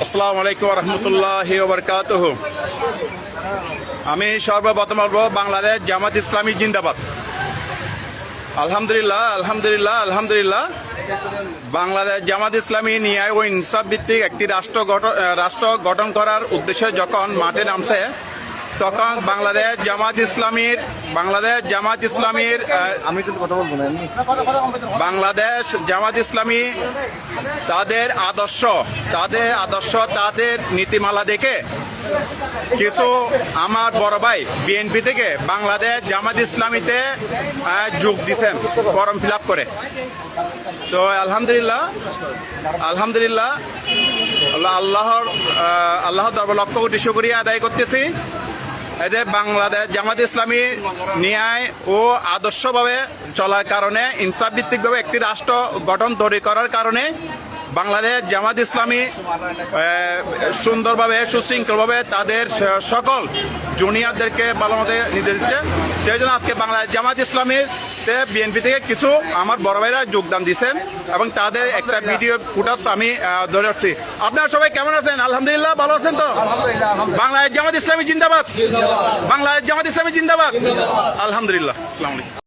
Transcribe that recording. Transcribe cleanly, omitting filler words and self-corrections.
আসসালামু আলাইকুম রহমতুল্লাহি ওয়া বারাকাতুহু। আমি সর্বপ্রথম বলবো বাংলাদেশ জামাত ইসলামী জিন্দাবাদ। আলহামদুলিল্লাহ আলহামদুলিল্লাহ আলহামদুলিল্লাহ। বাংলাদেশ জামাত ইসলামী ন্যায় ও ইনসাফ ভিত্তিক একটি রাষ্ট্র গঠন করার উদ্দেশ্যে যখন মাঠে নামছে, তখন বাংলাদেশ জামাত ইসলামীর বাংলাদেশ জামাত ইসলামী তাদের আদর্শ তাদের নীতিমালা দেখে কিছু আমার বড় ভাই বিএনপি থেকে বাংলাদেশ জামাত ইসলামীতে যোগ দিচ্ছেন ফর্ম ফিল আপ করে। তো আলহামদুলিল্লাহ আলহামদুলিল্লাহ আল্লাহর দরবার লক্ষ কোটি শুকরিয়া আদায় করতেছি। এদের বাংলাদেশ জামাত ইসলামী ন্যায় ও আদর্শভাবে চলার কারণে, ইনসাফ ভিত্তিকভাবে একটি রাষ্ট্র গঠন তৈরি করার কারণে বাংলাদেশ জামাত ইসলামী সুন্দরভাবে সুশৃঙ্খলভাবে তাদের সকল জুনিয়রদেরকে ভালো মতো নির্দেশ দিচ্ছে। সেই জন্য আজকে বাংলাদেশ জামাত ইসলামীর বিএনপি থেকে কিছু আমার বড় ভাইরা যোগদান দিচ্ছেন এবং তাদের একটা ভিডিও ফুটেজ আমি ধরে রাখছি। আপনারা সবাই কেমন আছেন? আলহামদুলিল্লাহ ভালো আছেন তো? বাংলাদেশ জামাত ইসলামী জিন্দাবাদ, বাংলাদেশ জামাত ইসলামী জিন্দাবাদ। আলহামদুলিল্লাহ। আসসালামু আলাইকুম।